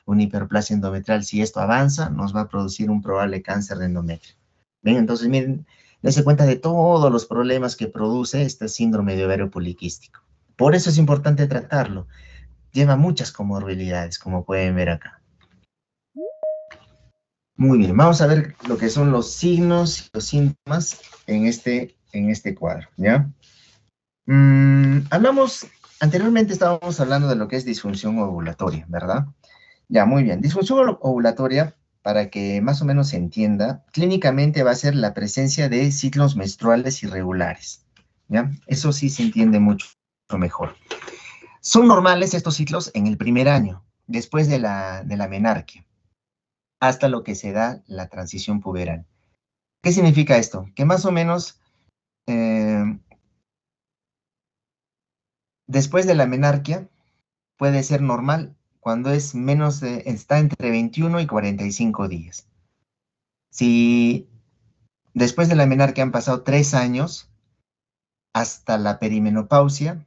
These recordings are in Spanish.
una hiperplasia endometrial. Si esto avanza, nos va a producir un probable cáncer de endometrio. ¿Ven? Entonces, miren, dense cuenta de todos los problemas que produce este síndrome de ovario poliquístico. Por eso es importante tratarlo. Lleva muchas comorbilidades, como pueden ver acá. Muy bien, vamos a ver lo que son los signos y los síntomas en este cuadro, ¿ya? Anteriormente estábamos hablando de lo que es disfunción ovulatoria, ¿verdad? Ya, muy bien. Disfunción ovulatoria, para que más o menos se entienda, clínicamente va a ser la presencia de ciclos menstruales irregulares, ¿ya? Eso sí se entiende mucho mejor. Son normales estos ciclos en el primer año, después de la menarquia, hasta lo que se da la transición puberal. ¿Qué significa esto? Que más o menos después de la menarquia puede ser normal cuando está entre 21 y 45 días. Si después de la menarquia han pasado 3 años hasta la perimenopausia,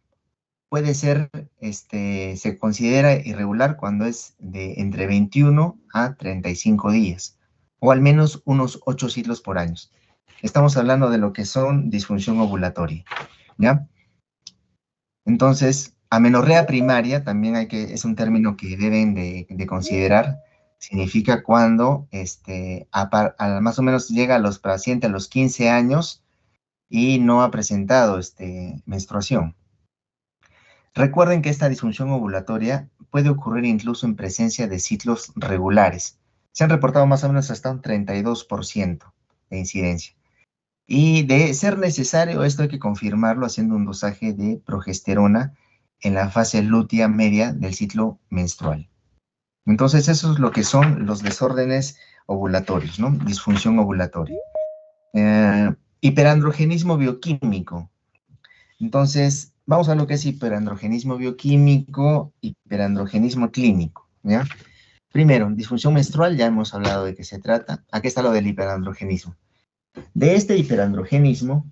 puede ser, se considera irregular cuando es de entre 21 a 35 días, o al menos unos 8 ciclos por año. Estamos hablando de lo que son disfunción ovulatoria, ¿ya? Entonces, amenorrea primaria también es un término que deben de considerar. Significa cuando más o menos llega a los pacientes a los 15 años y no ha presentado menstruación. Recuerden que esta disfunción ovulatoria puede ocurrir incluso en presencia de ciclos regulares. Se han reportado más o menos hasta un 32% de incidencia. Y de ser necesario, esto hay que confirmarlo haciendo un dosaje de progesterona en la fase lútea media del ciclo menstrual. Entonces, eso es lo que son los desórdenes ovulatorios, ¿no? Disfunción ovulatoria. Hiperandrogenismo bioquímico. Entonces, vamos a lo que es hiperandrogenismo bioquímico, hiperandrogenismo clínico, ¿ya? Primero, disfunción menstrual, ya hemos hablado de qué se trata. Aquí está lo del hiperandrogenismo. De este hiperandrogenismo,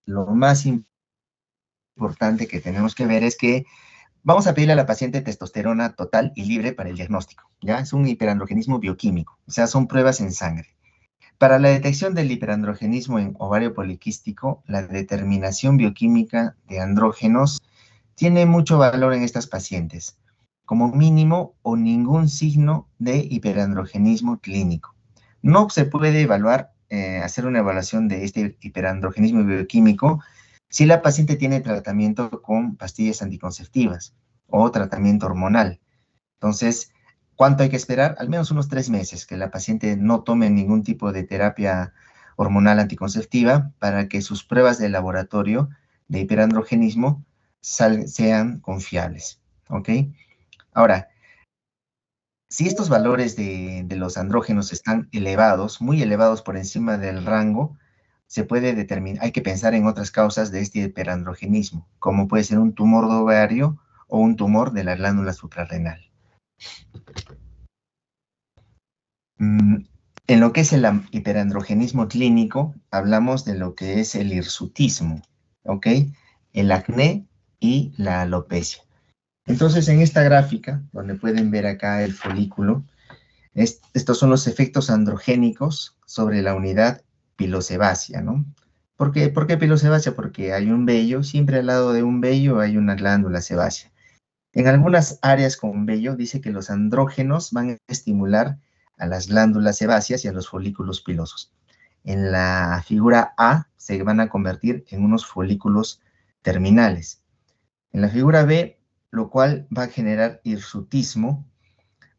lo más importante que tenemos que ver es que vamos a pedirle a la paciente testosterona total y libre para el diagnóstico, ¿ya? Es un hiperandrogenismo bioquímico, o sea, son pruebas en sangre. Para la detección del hiperandrogenismo en ovario poliquístico, la determinación bioquímica de andrógenos tiene mucho valor en estas pacientes, como mínimo o ningún signo de hiperandrogenismo clínico. No se puede hacer una evaluación de este hiperandrogenismo bioquímico si la paciente tiene tratamiento con pastillas anticonceptivas o tratamiento hormonal. Entonces, ¿cuánto hay que esperar? Al menos unos 3 meses que la paciente no tome ningún tipo de terapia hormonal anticonceptiva para que sus pruebas de laboratorio de hiperandrogenismo sean confiables, ¿ok? Ahora, si estos valores de los andrógenos están elevados, muy elevados por encima del rango, se puede determinar, hay que pensar en otras causas de este hiperandrogenismo, como puede ser un tumor de ovario o un tumor de la glándula suprarrenal. En lo que es el hiperandrogenismo clínico, hablamos de lo que es el hirsutismo, ¿ok? El acné y la alopecia. Entonces, en esta gráfica, donde pueden ver acá el folículo, estos son los efectos androgénicos sobre la unidad pilosebácea, ¿no? ¿Por qué pilosebácea? Porque hay un vello, siempre al lado de un vello hay una glándula sebácea. En algunas áreas con vello dice que los andrógenos van a estimular a las glándulas sebáceas y a los folículos pilosos. En la figura A se van a convertir en unos folículos terminales. En la figura B, lo cual va a generar hirsutismo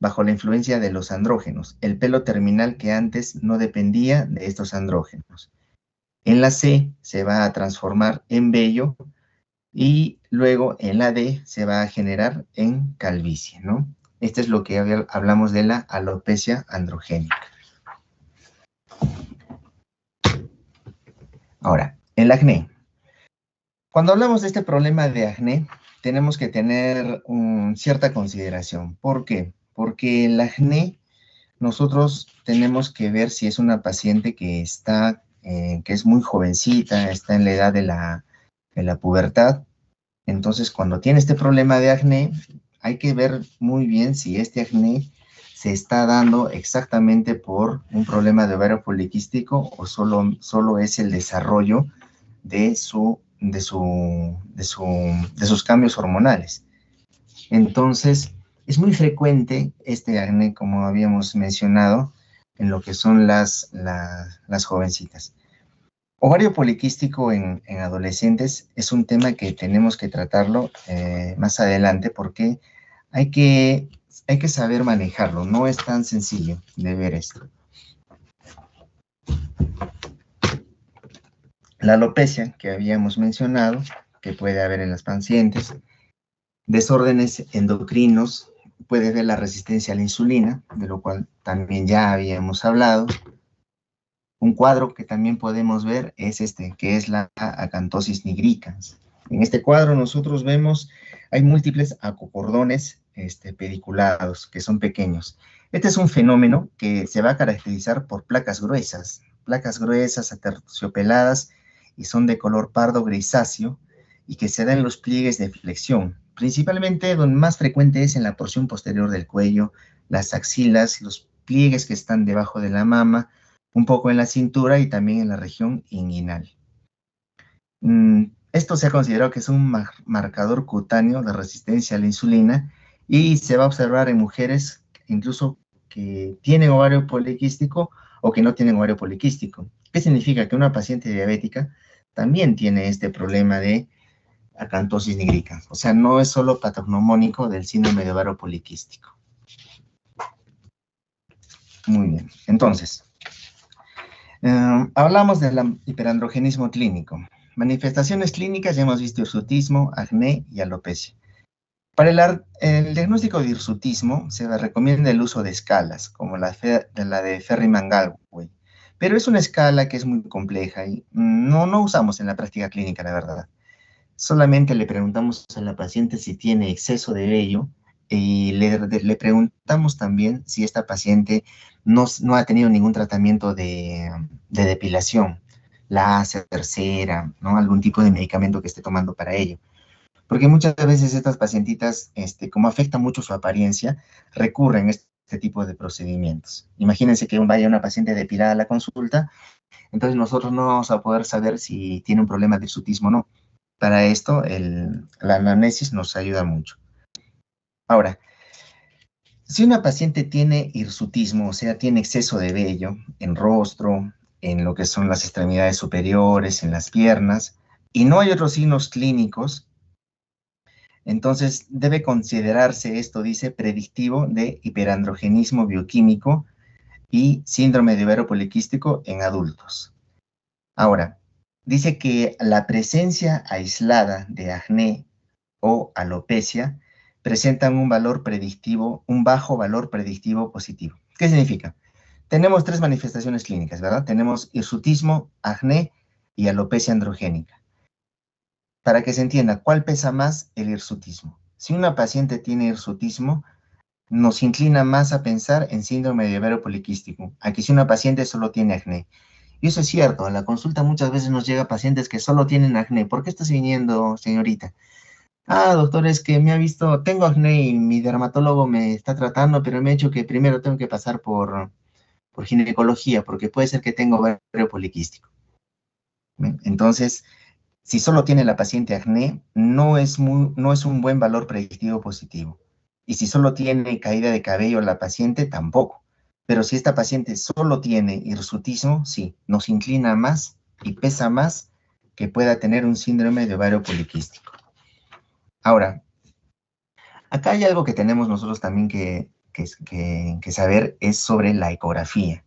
bajo la influencia de los andrógenos, el pelo terminal que antes no dependía de estos andrógenos. En la C se va a transformar en vello y luego en la D se va a generar en calvicie, ¿no? Este es lo que hablamos de la alopecia androgénica. Ahora, el acné. Cuando hablamos de este problema de acné, tenemos que tener cierta consideración. ¿Por qué? Porque el acné, nosotros tenemos que ver si es una paciente que es muy jovencita, está en la edad de la pubertad. Entonces, cuando tiene este problema de acné, hay que ver muy bien si este acné se está dando exactamente por un problema de ovario poliquístico o solo es el desarrollo de sus cambios hormonales. Entonces, es muy frecuente este acné, como habíamos mencionado, en lo que son las jovencitas. Ovario poliquístico en adolescentes es un tema que tenemos que tratarlo más adelante porque hay que, hay que saber manejarlo. No es tan sencillo de ver esto. La alopecia que habíamos mencionado, que puede haber en las pacientes, desórdenes endocrinos, puede haber la resistencia a la insulina, de lo cual también ya habíamos hablado. Un cuadro que también podemos ver es este, que es la acantosis nigricans. En este cuadro nosotros vemos, hay múltiples acocordones pediculados, que son pequeños. Este es un fenómeno que se va a caracterizar por placas gruesas aterciopeladas, y son de color pardo grisáceo, y que se dan en los pliegues de flexión. Principalmente, donde más frecuente es en la porción posterior del cuello, las axilas, los pliegues que están debajo de la mama, un poco en la cintura y también en la región inguinal. Esto se ha considerado que es un marcador cutáneo de resistencia a la insulina y se va a observar en mujeres incluso que tienen ovario poliquístico o que no tienen ovario poliquístico. ¿Qué significa? Que una paciente diabética también tiene este problema de acantosis nigricans. O sea, no es solo patognomónico del síndrome de ovario poliquístico. Muy bien, entonces, hablamos del hiperandrogenismo clínico. Manifestaciones clínicas, ya hemos visto hirsutismo, acné y alopecia. Para el diagnóstico de hirsutismo se recomienda el uso de escalas, como la de Ferryman-Gallwey, pero es una escala que es muy compleja y no usamos en la práctica clínica, la verdad. Solamente le preguntamos a la paciente si tiene exceso de vello y le preguntamos también si esta paciente no ha tenido ningún tratamiento de depilación, láser, cera, ¿no? Algún tipo de medicamento que esté tomando para ello. Porque muchas veces estas pacientitas, como afecta mucho su apariencia, recurren a este tipo de procedimientos. Imagínense que vaya una paciente depilada a la consulta, entonces nosotros no vamos a poder saber si tiene un problema de hirsutismo o no. Para esto, la anamnesis nos ayuda mucho. Ahora, si una paciente tiene hirsutismo, o sea, tiene exceso de vello en rostro, en lo que son las extremidades superiores, en las piernas, y no hay otros signos clínicos, entonces debe considerarse esto, dice, predictivo de hiperandrogenismo bioquímico y síndrome de ovario poliquístico en adultos. Ahora, dice que la presencia aislada de acné o alopecia presentan un valor predictivo, un bajo valor predictivo positivo. ¿Qué significa? Tenemos tres manifestaciones clínicas, ¿verdad? Tenemos hirsutismo, acné y alopecia androgénica. Para que se entienda, ¿cuál pesa más? El hirsutismo. Si una paciente tiene hirsutismo, nos inclina más a pensar en síndrome de ovario poliquístico, a que si una paciente solo tiene acné. Y eso es cierto, a la consulta muchas veces nos llega pacientes que solo tienen acné. ¿Por qué estás viniendo, señorita? Ah, doctor, es que me ha visto, tengo acné y mi dermatólogo me está tratando, pero me ha dicho que primero tengo que pasar por ginecología, porque puede ser que tenga ovario poliquístico. ¿Ven? Entonces, si solo tiene la paciente acné, no es un buen valor predictivo positivo. Y si solo tiene caída de cabello la paciente, tampoco. Pero si esta paciente solo tiene hirsutismo, sí, nos inclina más y pesa más que pueda tener un síndrome de ovario poliquístico. Ahora, acá hay algo que tenemos nosotros también que saber, es sobre la ecografía.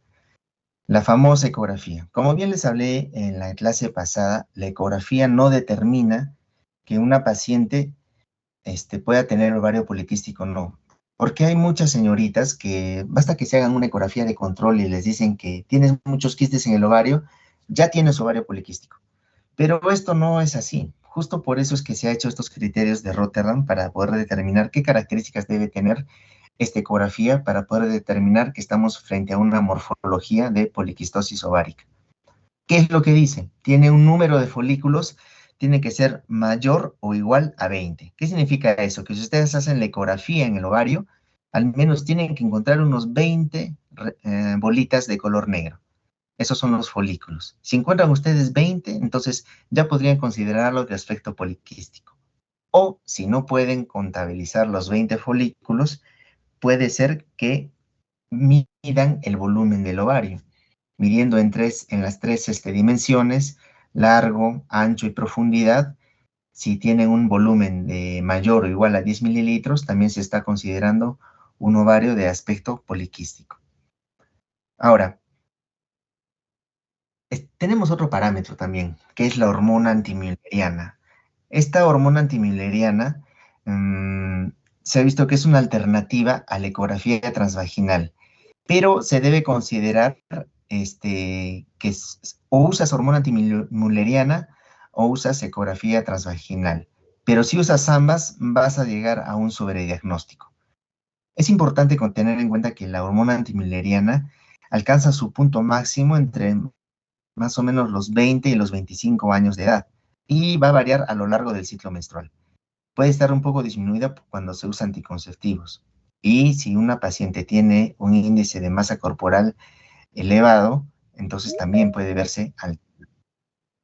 La famosa ecografía. Como bien les hablé en la clase pasada, la ecografía no determina que una paciente pueda tener ovario poliquístico o no. Porque hay muchas señoritas que basta que se hagan una ecografía de control y les dicen que tienes muchos quistes en el ovario, ya tienes ovario poliquístico. Pero esto no es así. Justo por eso es que se ha hecho estos criterios de Rotterdam para poder determinar qué características debe tener esta ecografía para poder determinar que estamos frente a una morfología de poliquistosis ovárica. ¿Qué es lo que dice? Tiene un número de folículos tiene que ser mayor o igual a 20. ¿Qué significa eso? Que si ustedes hacen la ecografía en el ovario, al menos tienen que encontrar unos 20 bolitas de color negro. Esos son los folículos. Si encuentran ustedes 20, entonces ya podrían considerarlo de aspecto poliquístico. O si no pueden contabilizar los 20 folículos, puede ser que midan el volumen del ovario, midiendo en las tres dimensiones, largo, ancho y profundidad. Si tienen un volumen de mayor o igual a 10 mililitros, también se está considerando un ovario de aspecto poliquístico. Ahora, tenemos otro parámetro también, que es la hormona antimülleriana. Esta hormona antimülleriana se ha visto que es una alternativa a la ecografía transvaginal, pero se debe considerar o usas hormona antimülleriana o usas ecografía transvaginal. Pero si usas ambas, vas a llegar a un sobrediagnóstico. Es importante tener en cuenta que la hormona antimülleriana alcanza su punto máximo entre más o menos los 20 y los 25 años de edad, y va a variar a lo largo del ciclo menstrual. Puede estar un poco disminuida cuando se usa anticonceptivos. Y si una paciente tiene un índice de masa corporal elevado, entonces también puede verse alta.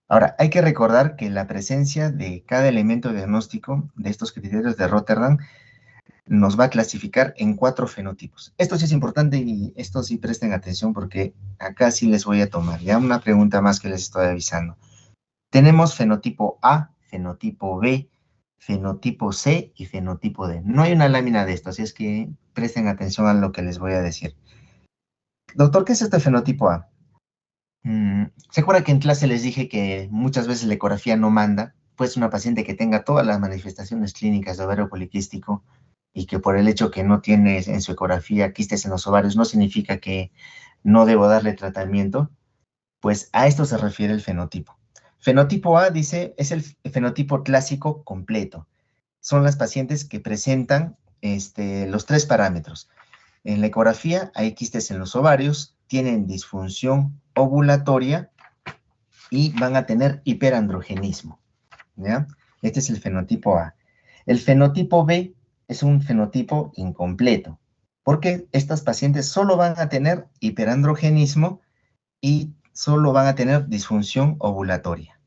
Ahora, hay que recordar que la presencia de cada elemento diagnóstico de estos criterios de Rotterdam nos va a clasificar en 4 fenotipos. Esto sí es importante y esto sí presten atención porque acá sí les voy a tomar. Ya una pregunta más que les estoy avisando. Tenemos fenotipo A, fenotipo B, fenotipo C y fenotipo D. No hay una lámina de esto, así es que presten atención a lo que les voy a decir. Doctor, ¿qué es este fenotipo A? ¿Se acuerda que en clase les dije que muchas veces la ecografía no manda? Pues una paciente que tenga todas las manifestaciones clínicas de ovario poliquístico y que por el hecho que no tiene en su ecografía quistes en los ovarios no significa que no debo darle tratamiento, pues a esto se refiere el fenotipo. Fenotipo A, dice, es el fenotipo clásico completo. Son las pacientes que presentan los 3 parámetros. En la ecografía hay quistes en los ovarios, tienen disfunción ovulatoria y van a tener hiperandrogenismo, ¿ya? Este es el fenotipo A. El fenotipo B es un fenotipo incompleto, porque estas pacientes solo van a tener hiperandrogenismo y solo van a tener disfunción ovulatoria.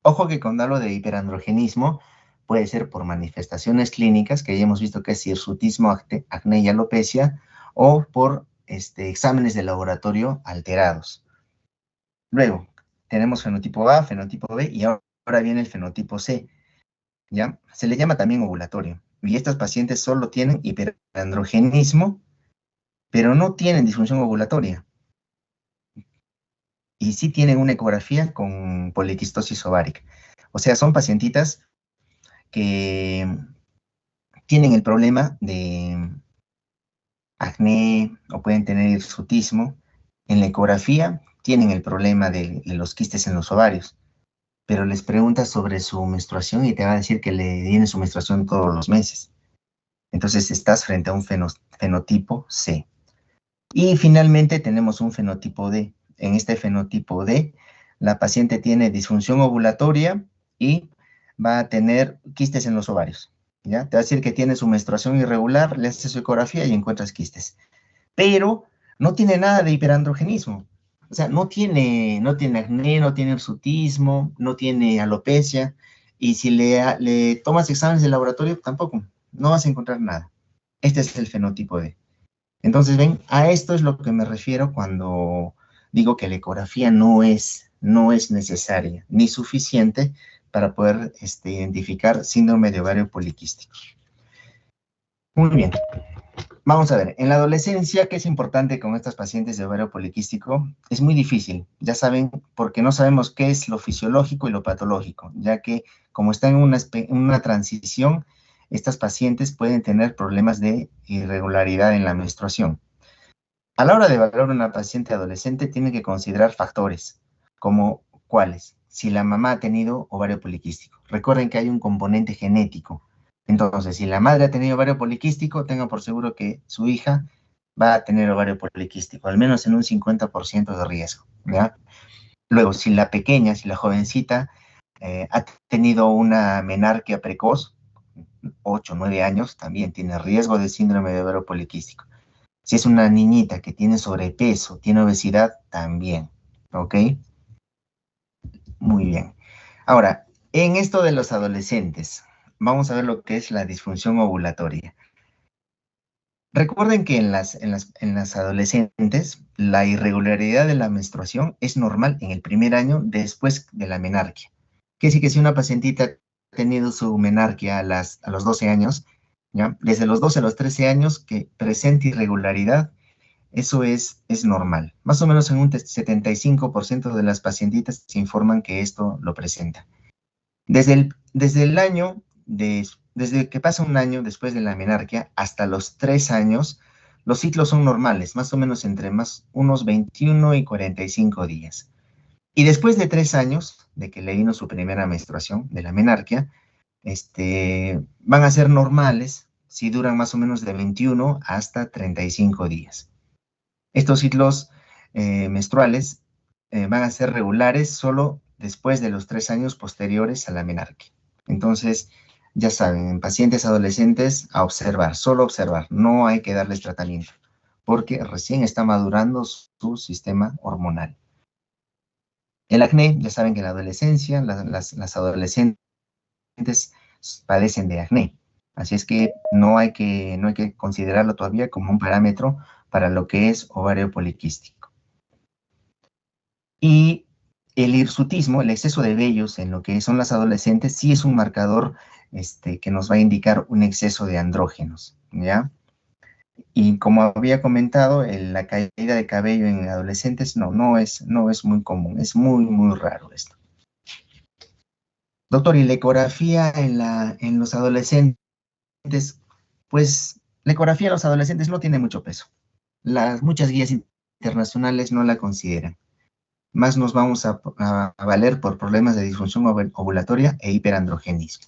Ojo que cuando hablo de hiperandrogenismo, puede ser por manifestaciones clínicas, que ya hemos visto que es hirsutismo, acné y alopecia, o por exámenes de laboratorio alterados. Luego, tenemos fenotipo A, fenotipo B, y ahora viene el fenotipo C, ¿ya? Se le llama también ovulatorio. Y estas pacientes solo tienen hiperandrogenismo, pero no tienen disfunción ovulatoria. Y sí tienen una ecografía con poliquistosis ovárica. O sea, son pacientitas que tienen el problema de acné o pueden tener hirsutismo. En la ecografía tienen el problema de los quistes en los ovarios, pero les preguntas sobre su menstruación y te va a decir que le viene su menstruación todos los meses. Entonces estás frente a un fenotipo C. Y finalmente tenemos un fenotipo D. En este fenotipo D, la paciente tiene disfunción ovulatoria y va a tener quistes en los ovarios, ¿ya? Te va a decir que tiene su menstruación irregular, le haces su ecografía y encuentras quistes. Pero no tiene nada de hiperandrogenismo. O sea, no tiene acné, no tiene hirsutismo, no tiene alopecia. Y si le tomas exámenes de laboratorio, tampoco, no vas a encontrar nada. Este es el fenotipo D. Entonces, ven, a esto es lo que me refiero cuando digo que la ecografía no es necesaria ni suficiente para poder identificar síndrome de ovario poliquístico. Muy bien. Vamos a ver, en la adolescencia, ¿qué es importante con estas pacientes de ovario poliquístico? Es muy difícil, ya saben, porque no sabemos qué es lo fisiológico y lo patológico, ya que como están en una transición, estas pacientes pueden tener problemas de irregularidad en la menstruación. A la hora de evaluar a una paciente adolescente, tiene que considerar factores, como ¿cuáles? Si la mamá ha tenido ovario poliquístico. Recuerden que hay un componente genético. Entonces, si la madre ha tenido ovario poliquístico, tenga por seguro que su hija va a tener ovario poliquístico, al menos en un 50% de riesgo, ¿ya? Luego, si la pequeña, si la jovencita ha tenido una menarquia precoz, 8 o 9 años, también tiene riesgo de síndrome de ovario poliquístico. Si es una niñita que tiene sobrepeso, tiene obesidad, también, ¿ok? Muy bien. Ahora, en esto de los adolescentes, vamos a ver lo que es la disfunción ovulatoria. Recuerden que en las adolescentes, la irregularidad de la menstruación es normal en el primer año después de la menarquia. Quiere decir que si una pacientita ha tenido su menarquia a los 12 años, ¿ya? Desde los 12 a los 13 años que presenta irregularidad, eso es normal. Más o menos en un 75% de las pacientitas se informan que esto lo presenta. Desde que pasa un año después de la menarquia hasta los 3 años, los ciclos son normales, más o menos entre unos 21 y 45 días. Y después de 3 años de que le vino su primera menstruación, de la menarquia, van a ser normales si duran más o menos de 21 hasta 35 días. Estos ciclos menstruales van a ser regulares solo después de los 3 años posteriores a la menarquia. Entonces, ya saben, en pacientes adolescentes, a observar, solo observar, no hay que darles tratamiento, porque recién está madurando su sistema hormonal. El acné, ya saben que en la adolescencia, las adolescentes padecen de acné, así es que no hay que considerarlo todavía como un parámetro para lo que es ovario poliquístico. Y el hirsutismo, el exceso de vellos en lo que son las adolescentes, sí es un marcador que nos va a indicar un exceso de andrógenos, ¿ya? Y como había comentado, la caída de cabello en adolescentes no es muy común, es muy, muy raro esto. Doctor, ¿y la ecografía en los adolescentes? Pues la ecografía en los adolescentes no tiene mucho peso. Muchas guías internacionales no la consideran. Más nos vamos a valer por problemas de disfunción ovulatoria e hiperandrogenismo.